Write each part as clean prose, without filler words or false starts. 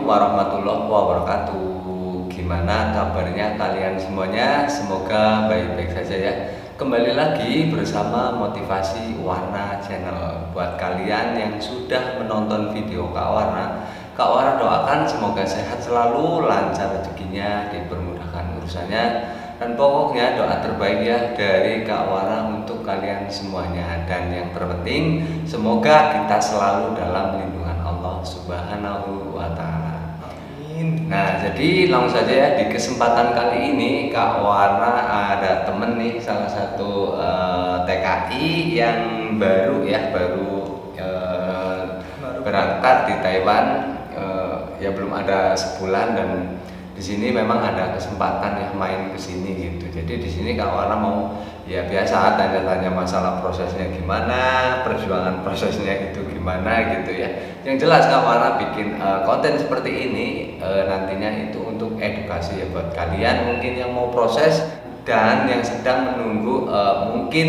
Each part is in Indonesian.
warahmatullahi wabarakatuh. Gimana kabarnya kalian semuanya? Semoga baik-baik saja ya. Kembali lagi bersama Motivasi Warna Channel. Buat kalian yang sudah menonton video Kak Warna doakan semoga sehat selalu, lancar rezekinya, dipermudahkan urusannya. Dan pokoknya doa terbaik ya dari Kak Warna untuk kalian semuanya. Dan yang terpenting semoga kita selalu dalam lindungan Allah Subhanahu wa Ta'ala. Amin. Nah, jadi langsung saja ya, di kesempatan kali ini Kak Warna ada temen nih, salah satu TKI yang baru berangkat di Taiwan, ya belum ada sebulan, dan di sini memang ada kesempatan ya main ke sini gitu. Jadi di sini Kak Warna mau ya biasa tanya-tanya masalah prosesnya gimana, perjuangan prosesnya itu gimana gitu ya. Yang jelas Kak Warna bikin konten seperti ini nantinya itu untuk edukasi ya buat kalian mungkin yang mau proses dan yang sedang menunggu mungkin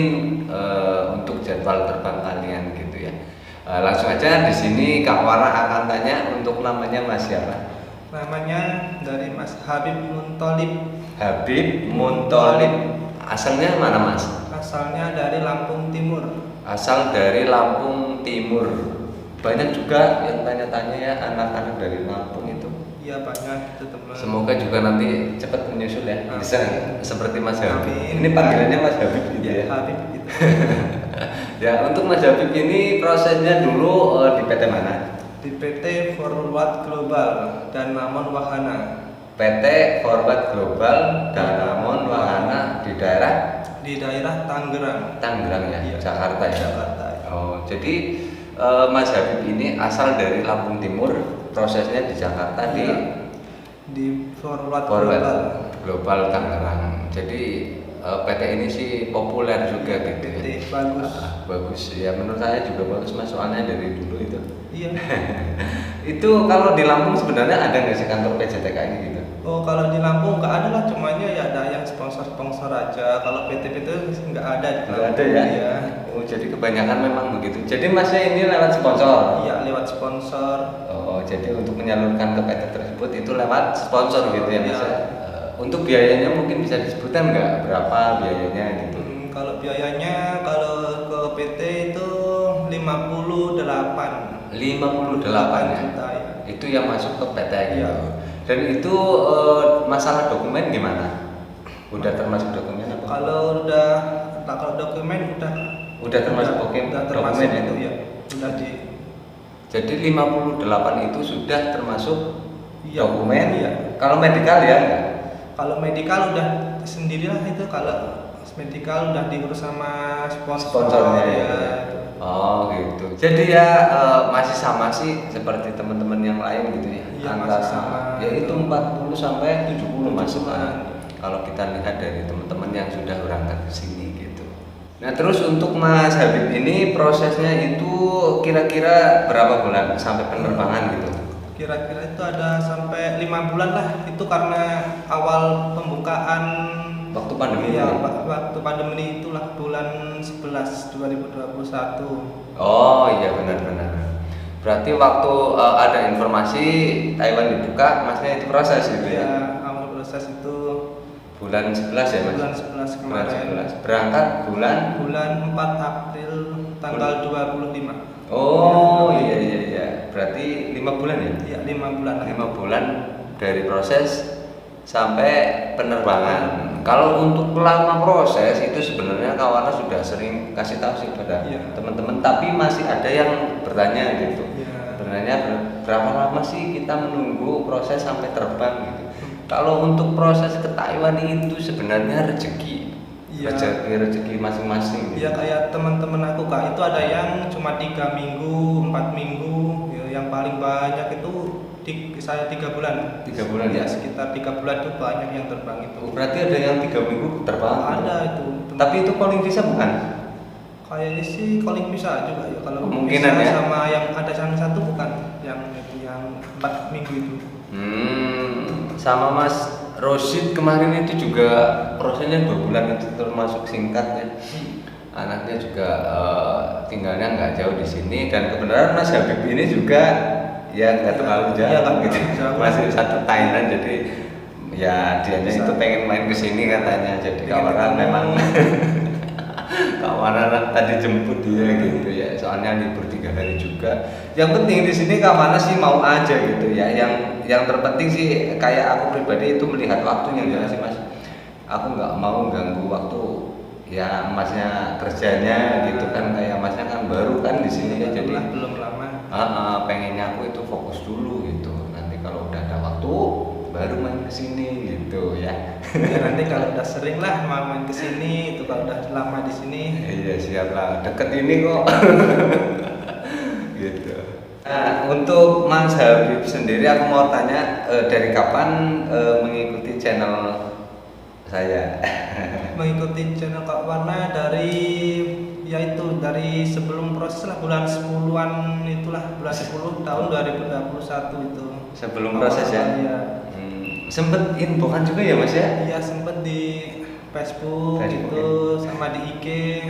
untuk jadwal terbang kalian gitu ya. Langsung aja di sini Kak Warna akan tanya untuk namanya Mas siapa? Namanya dari Mas Habib Muntolib. Habib Muntolib. Asalnya mana Mas? Asalnya dari Lampung Timur. Asal dari Lampung Timur. Banyak juga yang tanya-tanya ya anak-anak dari Lampung itu. Iya banyak itu teman. Semoga juga nanti cepat menyusul ya. Bisa seperti Mas Habib. Amin. Ini panggilannya Mas Habib gitu ya. Habib gitu. Ya, untuk Mas Habib ini prosesnya dulu di PT mana? Di PT Forward Global dan Namon Wahana. PT Forward Global dan Namon Wahana di daerah Tangerang ya, iya. Jakarta ya. Jakarta. Oh, jadi Mas Habib ini asal dari Lampung Timur, prosesnya di Jakarta di Forward Global Tangerang. Jadi PT ini sih populer juga gitu ya. Bagus. Bagus ya, menurut saya juga bagus Mas, soalnya dari dulu itu. Iya. Itu kalau di Lampung sebenarnya ada nggak sih kantor PJTKI gitu? Oh, kalau di Lampung nggak ada lah, cumannya ya ada yang sponsor aja. Kalau PT nggak ada di Lampung. Nggak ada ya? Iya. Oh, jadi kebanyakan memang begitu. Jadi Masnya ini lewat sponsor? Iya, lewat sponsor. Oh, jadi untuk menyalurkan ke PT tersebut itu lewat sponsor gitu ya Mas? Iya. Untuk biayanya mungkin bisa disebutkan nggak berapa biayanya gitu? Kalau biayanya kalau ke PT itu 58 ya? juta ya. Itu yang masuk ke PT gitu. Iya. Dan itu masalah dokumen gimana? Udah termasuk dokumen apa? Kalau dokumen udah termasuk dokumen itu itu ya. Udah di. Jadi 58 itu sudah termasuk dokumen. Iya. Kalau medikal ya enggak? Kalau medikal udah sendirilah itu, kalau medikal udah diurus sama sponsornya ya. Oh gitu. Jadi ya masih sama sih seperti teman-teman yang lain gitu ya. Iya, masih sama. Ya itu 40 sampai 70 masuk kan. Kalau kita lihat dari teman-teman yang sudah berangkat ke sini gitu. Nah, terus untuk Mas Habib ini prosesnya itu kira-kira berapa bulan sampai penerbangan gitu? Kira-kira itu ada sampai 5 bulan lah. Itu karena awal pembukaan waktu pandemi. Iya, waktu pandemi itulah bulan 11 2021. Oh iya, benar. Berarti waktu ada informasi Taiwan dibuka, Masnya itu proses gitu ya? Iya, awal proses itu bulan 11 ya Mas? Bulan 11 kemarin. Bulan 11. Berangkat bulan 4 April tanggal 25. Oh iya. Berarti 5 bulan ya? Iya, 5 bulan. 5 bulan dari proses sampai penerbangan. Kalau untuk lama proses itu sebenarnya Kak Warna sudah sering kasih tahu sih pada teman-teman, tapi masih ada yang bertanya gitu. Sebenarnya berapa lama sih kita menunggu proses sampai terbang gitu. Kalau untuk proses ke Taiwan itu sebenarnya rezeki masing-masing. Iya, kayak teman-teman aku Kak, itu ada yang cuma 3 minggu, 4 minggu, ya, yang paling banyak itu saya 3 bulan. 3 bulan ya? Sekitar 3 bulan itu banyak yang terbang itu. Berarti ada yang 3 minggu terbang? Ada itu. Tapi itu calling visa bukan? Kayaknya sih calling visa juga ya. Kalau kemungkinan ya? Sama yang ada satu bukan, yang 4 minggu itu. Sama Mas Rosid kemarin itu juga prosesnya 2 bulan, itu termasuk singkat ya. Anaknya juga tinggalnya nggak jauh di sini, dan kebenaran Mas Habib ini juga ya nggak terlalu Iya, jauh nggak gitu, terlalu jauh. masih satu Thailand. Jadi ya dianya Bisa. itu pengen main ke sini katanya, jadi Pengen kawaran ketemu. memang kawanan tadi jemput dia gitu ya, soalnya libur 3 hari juga. Yang penting di sini kemana sih mau aja gitu ya, yang terpenting sih kayak aku pribadi itu melihat waktunya ya sih mas. Aku nggak mau ganggu waktu ya masnya kerjanya gitu kan, kayak masnya kan baru kan di sini ya, jadi belum lama. pengennya aku itu fokus dulu gitu. Nanti kalau udah ada waktu baru main ke sini gitu ya. Ya, nanti kalau udah sering lah main ke sini itu, kalau udah lama di sini. Iya siap lah, deket ini kok. Gitu. Nah, untuk Mas Habib sendiri aku mau tanya dari kapan mengikuti channel saya? Mengikuti channel Kak Warna dari yaitu dari sebelum proses lah, bulan 10-an itulah, bulan 10 tahun 2021 itu. Sebelum proses ya? Iya. Sempet infokan juga ya mas ya? Iya, sempet di Facebook, Facebook, gitu sama di IG.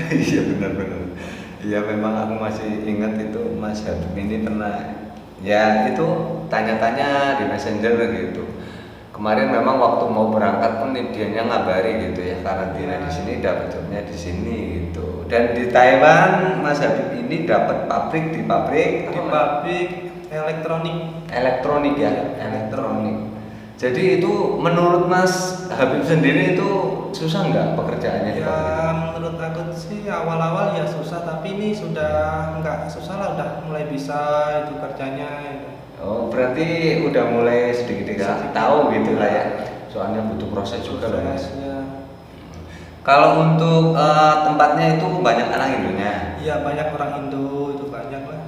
Iya benar-benar. Iya memang aku masih ingat itu Mas Habib ini pernah ya itu tanya-tanya di Messenger gitu. Kemarin memang waktu mau berangkat pun dianya ngabari gitu ya, karantina di sini, dapat jobnya di sini gitu. Dan di Taiwan Mas Habib ini dapat pabrik di pabrik Di pabrik elektronik. elektronik ya, elektronik. Jadi itu menurut Mas Habib sendiri itu susah nggak pekerjaannya di Ya pabrik? menurut aku sih awal-awal ya susah, tapi ini sudah nggak susah lah, udah mulai bisa itu kerjanya gitu. Oh, berarti udah mulai sedikit-sedikit tahu gitu lah ya. Soalnya butuh proses juga loh mas. Prosesnya. Kalau untuk tempatnya itu banyak anak Indonya. Iya, banyak orang Indo, itu banyak lah.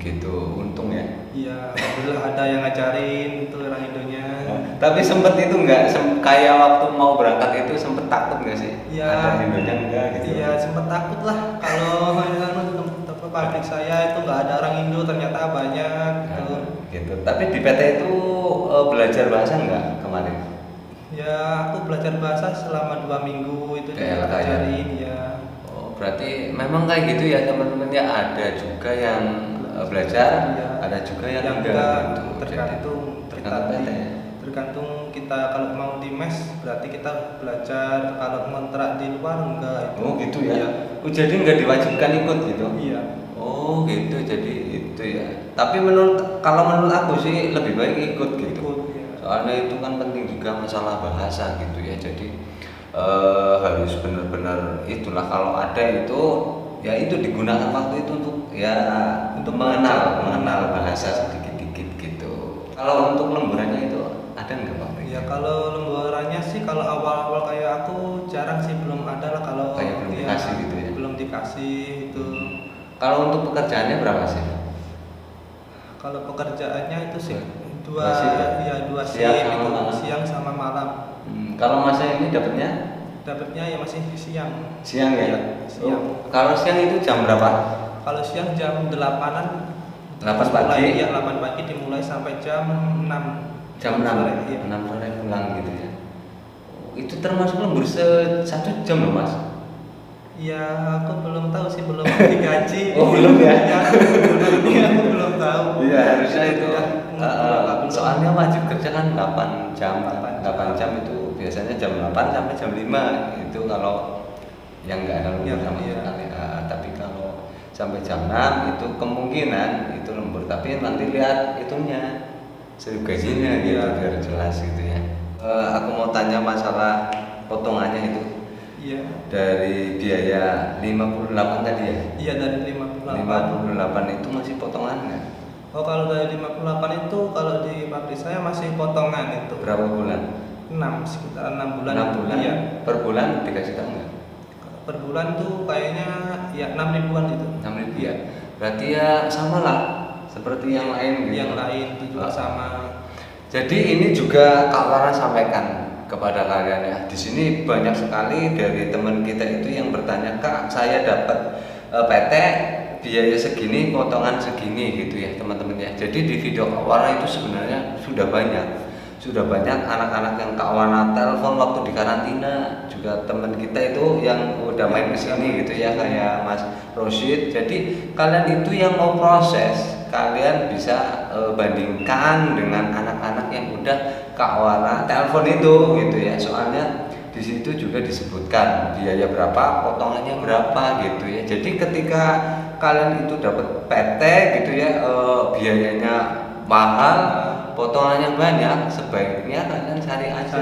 Gitu, untung ya. Iya, alhamdulillah ada yang ngajarin itu orang Indonya. Tapi sempet itu nggak, kayak waktu mau berangkat itu sempet takut nggak sih? Iya. Ada Indonya enggak gitu? Iya, sempat takut lah kalau pabrik saya itu nggak ada orang Indo, ternyata banyak gitu. Gitu. Tapi di PT itu belajar bahasa nggak kemarin? Ya, aku belajar bahasa selama 2 minggu itu Kayak diajarin ya. Oh, berarti memang kayak gitu ya teman-teman ya, ada juga yang belajar, Iya. ada juga yang Yang enggak enggak, gitu. tergantung tergantung PT ya. tergantung kita, kalau mau di mes berarti kita belajar, kalau ngontrak di luar enggak itu. Oh gitu ya. Iya. Oh, jadi nggak diwajibkan ikut gitu? Iya. Oh gitu, jadi itu ya. Tapi kalau menurut aku sih lebih baik ikut gitu. Ikut, ya. Soalnya itu kan penting juga masalah bahasa gitu ya. Jadi harus benar-benar itulah, kalau ada itu ya itu digunakan waktu itu untuk ya untuk mengenal bahasa sedikit-sedikit gitu. Kalau untuk lemburannya itu ada nggak Pak? Ya kalau lemburannya sih kalau awal-awal kayak aku jarang sih, belum ada lah kalau Kayak belum dikasih gitu ya? Belum dikasih itu. Kalau untuk pekerjaannya berapa sih? Kalau pekerjaannya itu sih Dua shift ya? ya dua Siang shift sama itu, malam. siang sama malam. Kalau masa ini dapatnya Dapatnya ya masih siang. siang ya? Iya, siang. Oh, kalau siang itu jam berapa? Kalau siang jam 8-an. 8 pagi? Iya, 8 pagi dimulai sampai jam 6. Jam 6, sore, iya. 6 sore pulang gitu ya. Oh, itu termasuk lembur 1 jam loh mas? Ya aku belum tahu sih, belum digaji. Oh, belum ya? Iya, aku belum tahu. Iya harusnya itu. Ya, Soalnya wajib kerja kan 8 jam. 8 8 jam itu biasanya jam 8 sampai jam 5 itu kalau yang nggak ada lembur Yang sama iya. sekali. Tapi kalau sampai jam 6 itu kemungkinan itu lembur, tapi nanti lihat itunya gajinya gitu Iya. biar jelas gitu ya. Aku mau tanya masalah potongannya itu. Iya. Dari biaya 58 tadi ya? Iya, dari 58. 58 itu masih potongan nggak? Oh, kalau dari 58 itu kalau di pabrik saya masih potongan itu. Berapa bulan? 6, sekitar 6 bulan. 6 bulan? Iya. Per bulan dikasih tahu nggak? Per bulan tuh kayaknya ya 6 ribuan itu. 6.000 ya? Berarti ya sama lah seperti yang lain gitu. Yang lain itu juga sama. Jadi ini juga Kak Lara sampaikan kepada kalian ya. Di sini banyak sekali dari teman kita itu yang bertanya, Kak, saya dapat PT biaya segini, potongan segini gitu ya teman-teman ya. Jadi di video Kak Lara itu sebenarnya sudah banyak anak-anak yang Kak Wana telepon waktu di karantina, juga teman kita itu yang udah main kesini gitu ya, kayak Mas Rosid. Jadi kalian itu yang mau proses kalian bisa bandingkan dengan anak-anak yang udah Kak Warna telepon itu gitu ya. Soalnya di situ juga disebutkan biaya berapa, potongannya berapa gitu ya. Jadi ketika kalian itu dapat PT gitu ya, biayanya mahal, potongannya banyak, sebaiknya kalian cari aja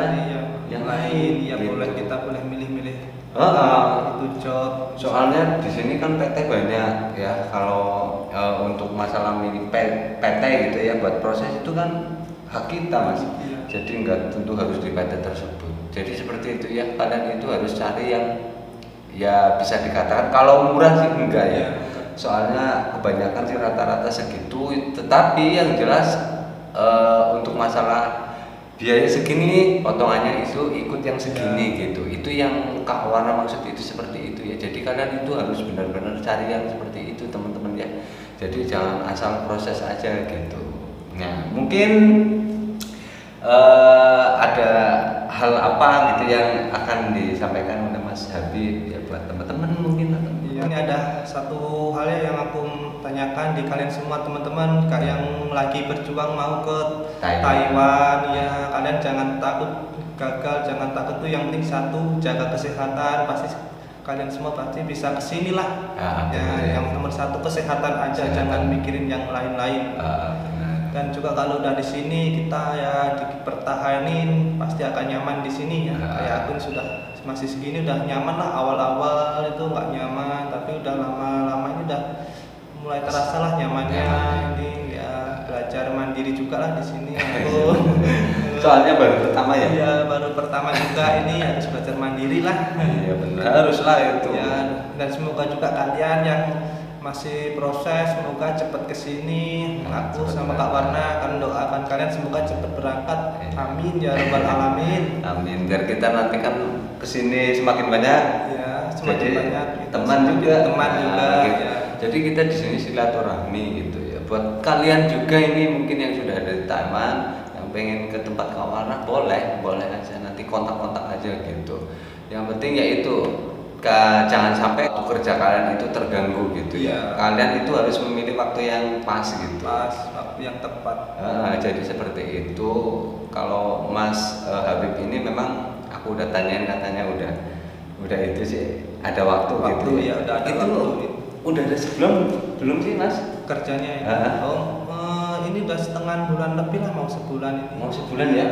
yang lain ya, gitu. kita boleh milih-milih itu job. Soalnya di sini kan PT banyak ya. Kalau untuk masalah milih PT gitu ya, buat proses itu kan hak kita Mas. Iya. Jadi nggak tentu harus di PT tersebut. Jadi seperti itu ya, kalian itu harus cari yang ya bisa dikatakan kalau murah sih enggak ya. Soalnya kebanyakan sih rata-rata segitu. Tetapi yang jelas untuk masalah biaya segini, potongannya itu ikut yang segini gitu. Itu yang Kak Warna maksud itu seperti itu ya. Jadi kalian itu harus benar-benar cari yang seperti itu teman-teman ya. Jadi jangan asal proses aja gitu. Nah mungkin ada hal apa gitu yang akan disampaikan oleh Mas Habib ya buat teman-teman mungkin atau ini ada satu hal yang aku tanyakan di kalian semua teman-teman yang lagi berjuang mau ke Taiwan ya, kalian jangan takut gagal, jangan takut tuh, yang penting satu jaga kesehatan, pasti kalian semua pasti bisa kesini lah ya. Yang nomor satu kesehatan aja, jangan mikirin yang lain-lain. Dan juga kalau udah di sini kita ya dipertahanin, pasti akan nyaman di sini ya. Kayak aku sudah masih segini udah nyaman lah. Awal-awal itu nggak nyaman, tapi udah lama-lama ini udah mulai terasa lah nyamannya. Ini ya belajar mandiri juga lah di sini aku. Soalnya baru pertama ya. Iya baru pertama juga ini harus belajar mandiri lah. Iya benar, haruslah itu. Ya, dan semoga juga kalian yang masih proses, semoga cepat kesini. Aku sama Kak Warna akan doakan kalian semoga cepat berangkat. Amin ya rabbal alamin. Amin. Biar kita nanti kan kesini semakin banyak. Ya, semakin banyak. Teman juga. Gitu. Ya. Jadi kita di sini silaturahmi gitu ya. Buat kalian juga ini mungkin yang sudah ada di Taiwan, yang pengen ke tempat Kak Warna, boleh aja, nanti kontak-kontak aja gitu. Yang penting yaitu jangan sampai waktu kerja kalian itu terganggu gitu ya. Kalian itu harus memilih waktu yang pas gitu. Waktu yang tepat. Jadi seperti itu. Kalau Mas Habib ini memang aku udah tanyain, katanya udah itu sih ada waktu gitu ya. Udah ada itu waktu. Udah ada sebelum belum sih Mas kerjanya ya? Ini udah setengah bulan lebih lah, mau sebulan ini. Mau sebulan ya?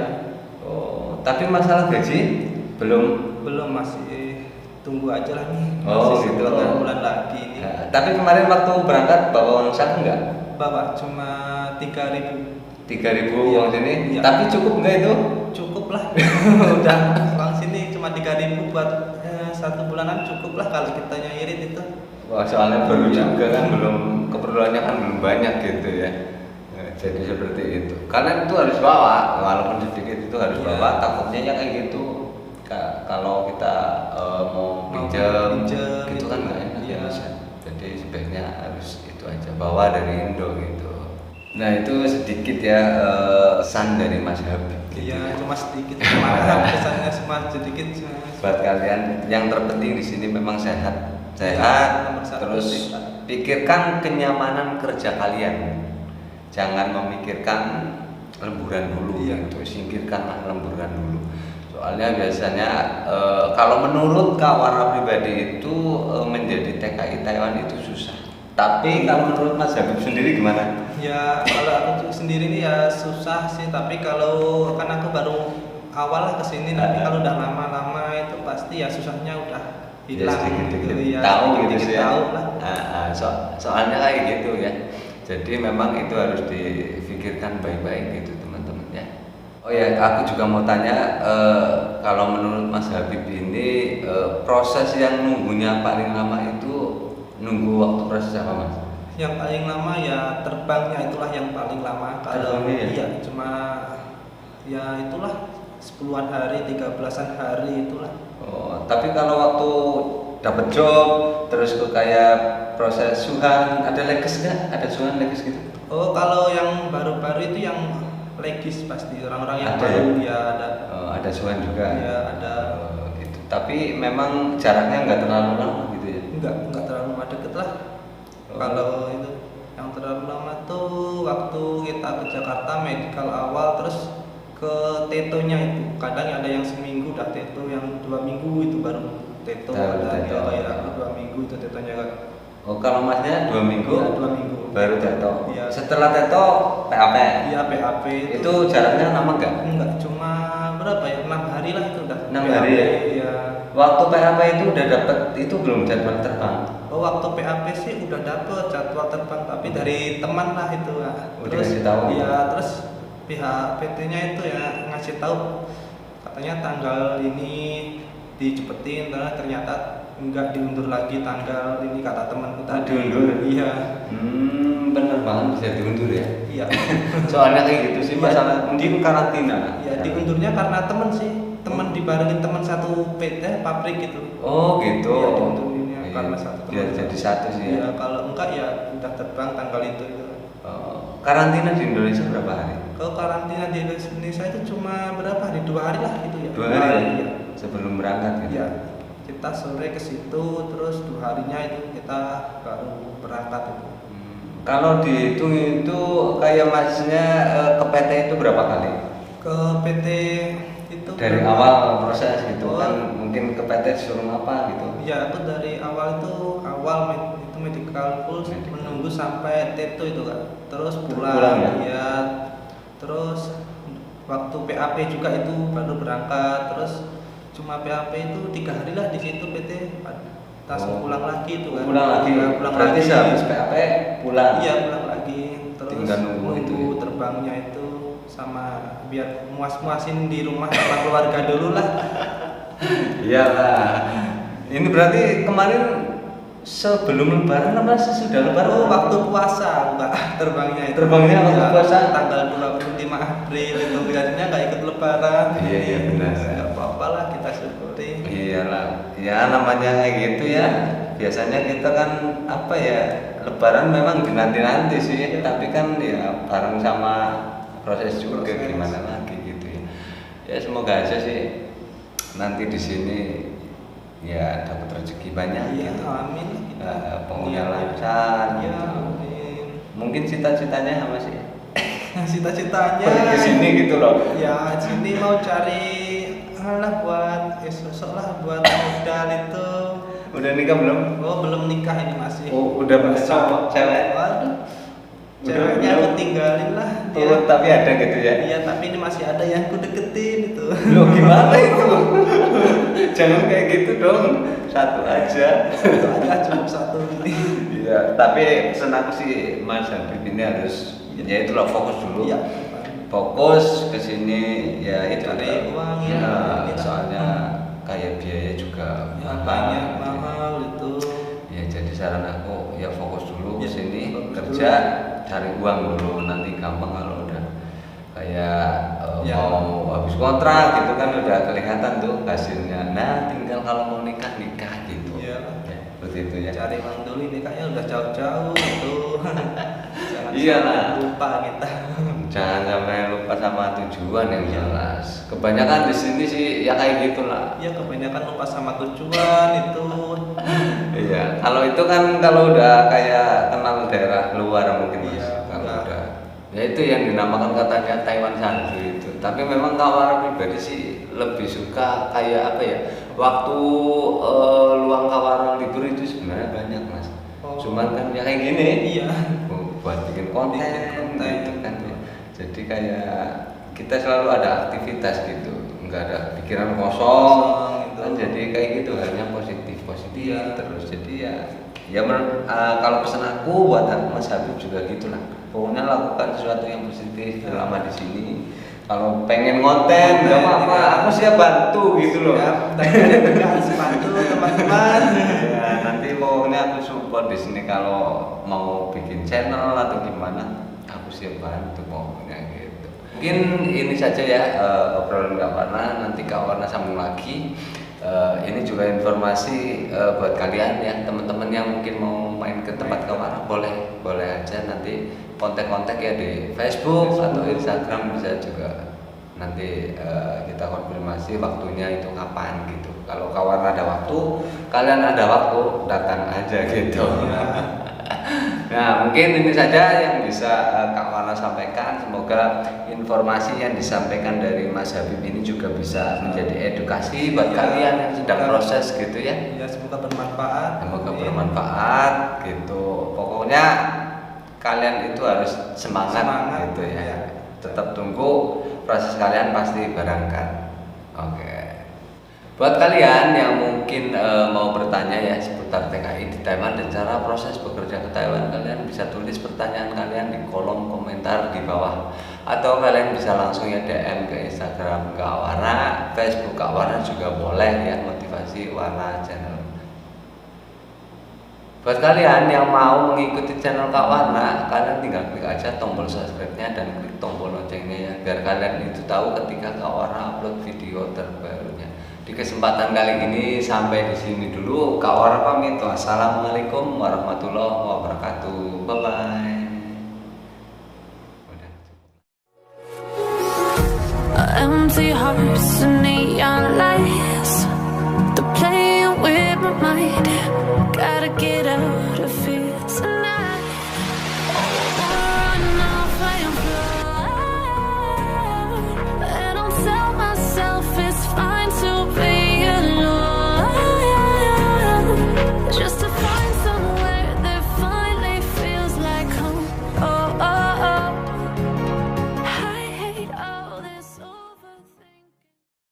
Tapi masalah gaji belum masih tunggu aja lah nih. Gitu. Setengah bulan lagi ini. Tapi kemarin waktu berangkat bawa uang saku enggak? Bawa cuma 3.000. 3.000 uang sini? Ya. Tapi cukup enggak itu? Cukup lah. Udah uang sini cuma 3.000 buat 1 bulanan, cukup lah kalau kita irit itu. Wah, soalnya baru juga kan, belum keperluannya kan belum banyak gitu ya. Jadi seperti itu. Kalian itu harus bawa, walaupun sedikit itu harus bawa. Takutnya ya kayak gitu. Kalau kita mau pinjam gitu kan nggak enak ya. Jadi sebaiknya harus itu aja, bawa dari Indo gitu. Nah itu sedikit ya pesan dari Mas Habib. Iya cuma sedikit, pesannya cuma sedikit. Buat kalian yang terpenting di sini memang sehat, terus pikirkan kenyamanan kerja kalian. Jangan memikirkan lemburan dulu, gitu. Singkirkanlah lemburan dulu. Soalnya biasanya kalau menurut Kak Warna pribadi itu menjadi TKI Taiwan itu susah. Tapi kalau menurut Mas Habib sendiri gimana? Ya kalau aku sendiri ini ya susah sih. Tapi kalau kan aku baru awal lah kesini, nanti kalau udah lama-lama itu pasti ya susahnya udah hilang. Tahu gitu sih. Tahu lah. Soalnya kayak gitu ya. Jadi memang itu harus difikirkan baik-baik gitu teman-teman ya. Oh ya, aku juga mau tanya, kalau menurut Mas Habib ini proses yang nunggunya paling lama itu nunggu waktu proses apa Mas? Yang paling lama ya terbangnya, itulah yang paling lama. Kalau iya cuma ya itulah 10-an hari, 13-an hari itulah. Tapi kalau waktu dapat job terus ke kayak proses suhan, ada legis nggak? Ada suhan legis gitu? Kalau yang baru-baru itu yang legis pasti, orang-orang yang baru ya ada. Ada suhan juga. Ya ada. Gitu. Tapi memang jaraknya nggak terlalu lama gitu ya? Nggak terlalu deket lah. Kalau itu yang berapa lama tuh waktu kita ke Jakarta medical awal, terus ke tetonya itu kadang ada yang seminggu udah teto, yang 2 minggu itu baru teto, ada Teto. ya kayak 2 minggu itu tetonya Kak. Oh, kalau masnya 2 minggu Iya, 2 minggu baru teto. Iya. Setelah teto PAP. Iya, PAP Itu jaraknya lama nggak? enggak, cuma berapa ya, 6 hari lah itu udah 6 PAP, hari ya? iya. Waktu PAP itu udah dapet itu belum jadwal terbang? Oh, waktu PAP sih udah dapet jadwal terbang, tapi dari teman lah itu Kak. Udah Terus ngasih tahu? iya, terus pihak PT-nya itu ya ngasih tahu katanya tanggal ini dicepetin, ternyata enggak, diundur lagi tanggal ini kata temanku tadi. Diundur? Iya. Bener banget bisa diundur ya. Iya. Soalnya kayak gitu sih Iya. masalah mungkin karantina. Iya, diundurnya karena temen sih, temen dibarengin teman satu PT pabrik gitu. Oh gitu. Iya, diundurinnya Iya. karena satu Biar teman. jadi satu sih ya. Iya, kalau enggak ya udah terbang tanggal itu. Oh, karantina di Indonesia berapa hari? Kalau karantina di Indonesia itu cuma berapa hari? 2 hari lah gitu ya. 2 hari Iya. sebelum berangkat gitu. Iya. Kita sore ke situ, terus 2 harinya itu kita baru berangkat itu. Kalau dihitung itu kayak masnya ke PT itu berapa kali? Ke PT itu Dari berapa? awal proses gitu Oh. kan mungkin ke PT disuruh apa gitu. Iya, aku dari awal itu itu medical full Medical. menunggu sampai teto itu Kak. Terus pulang, Pulang ya? iya. Terus waktu PAP juga itu baru berangkat, terus cuma PAP itu 3 hari lah di situ PT, langsung Oh. pulang lagi itu kan. Pulang lagi. Iya, pulang Berarti lagi. sehabis PAP pulang. Iya, pulang lagi. Terus Tinggal nunggu itu ya? terbangnya itu sama biar muas-muasin di rumah sama keluarga dulu lah. Iyalah. Ini berarti kemarin sebelum lebaran apa sesudah lebaran? Baru waktu puasa enggak terbangnya itu. Terbangnya waktu Ya, puasa? tanggal 25 April itu biasanya enggak ikut lebaran. Iya, iya, benar. Enggak apa-apa lah, kita syukuri. Iyalah, ya namanya kayak gitu ya. Biasanya kita kan apa ya, lebaran memang dinanti-nanti sih, tapi kan ya bareng sama proses juga Proses. gimana lagi gitu ya. Ya semoga aja sih nanti di sini ya dapat rezeki banyak Iya, gitu. amin kita. Pengguna Iya, lancar Iya, gitu. amin. Mungkin cita-citanya apa sih? Cita-citanya Pergi ke sini gitu loh. ya sini mau cari lah buat sosok lah buat modal itu. Udah nikah belum? Oh, belum nikah ini masih. Oh, udah punya cowok, cewek? Waduh. Udah Ceweknya belum? aku tinggalin lah. Dia. Oh, tapi ada gitu ya. Iya, tapi ini masih ada yang ku deketin itu. Loh gimana itu? Jangan kayak gitu dong. Satu aja. Itu aja cukup satu ini. Iya, tapi pesan aku sih Mas Habib ini harus ya itulah fokus dulu. Iya. Fokus ke sini ya itu Cari uang ya. Nah, Kita. soalnya kayak biaya juga Ya, mahal, banyak gitu. mahal itu. Ya jadi saran aku ya fokus dulu ke Ya, sini fokus kerja cari uang dulu, nanti gampang kalau udah kayak Ya. mau habis kontrak gitu kan udah kelihatan tuh hasilnya. Nah tinggal kalau mau nikah gitu. Iya. Ya, seperti itu ya. Cari uang dulu ini kayaknya udah jauh-jauh itu. Jangan Iyalah. sampai lupa kita. Jangan sampai lupa sama tujuan yang jelas. Kebanyakan di sini sih ya kayak gitulah. Ya kebanyakan lupa sama tujuan itu. Iya, kalau itu kan kalau udah kayak kenal daerah luar mungkin Mas. Iya, Kalau udah. udah ya itu yang dinamakan katanya Taiwan Sanju itu. Tapi memang kalau pribadi sih lebih suka kayak apa ya? Waktu luang kawaran libur itu sebenarnya banyak Mas. Oh. Cuman kan ya kayak gini. Iya. Buat bikin konten, Bikin konten. gitu kan ya. Jadi kayak kita selalu ada aktivitas gitu, nggak ada pikiran kosong Gitu. kan, jadi kayak gitu hanya positif Iya. terus. Jadi ya kalau pesan aku buat Mas Habib juga gitulah, pokoknya lakukan sesuatu yang positif selama di sini. Kalau pengen konten nggak apa-apa, aku siap bantu gitu loh. Ya, dan sepatu teman-teman. Ya, nanti pokoknya aku support di sini kalau mau bikin channel atau gimana, aku siap bantu pokoknya gitu. Mungkin ini saja ya obrolan Kak Warna, nanti Kak Warna sambung lagi. Ini juga informasi buat kalian ya, teman-teman yang mungkin mau main ke tempat Kak Warna, boleh aja nanti kontak-kontak ya di Facebook atau Instagram bisa juga. Nanti kita konfirmasi waktunya itu kapan gitu. Kalau kawan ada waktu, kalian ada waktu, datang aja gitu. Nah, mungkin ini saja yang bisa Kak Wana sampaikan. Semoga informasi yang disampaikan dari Mas Habib ini juga bisa menjadi edukasi buat kalian yang sedang proses gitu ya. Ya, semoga bermanfaat. Semoga bermanfaat gitu. Pokoknya kalian itu harus semangat gitu ya. Tetap tunggu, proses kalian pasti barangkali. Oke. Buat kalian yang mungkin mau bertanya ya seputar TKI di Taiwan dan cara proses bekerja ke Taiwan, kalian bisa tulis pertanyaan kalian di kolom komentar di bawah, atau kalian bisa langsung ya DM ke Instagram Kak Wana, Facebook Kak Wana juga boleh ya, Motivasi Wana Channel. Buat kalian yang mau mengikuti channel Kak Wana, kalian tinggal klik aja tombol subscribe-nya dan klik tombol loncengnya ya, biar kalian itu tahu ketika Kak Wana upload video terbarunya. Di kesempatan kali ini sampai di sini dulu. Kak Wana pamit. Wassalamualaikum warahmatullahi wabarakatuh. Bye bye. Empty hearts and neon lights, they're playing with my mind. Gotta get out of here tonight. Run off and fly, and I'll tell myself it's fine to be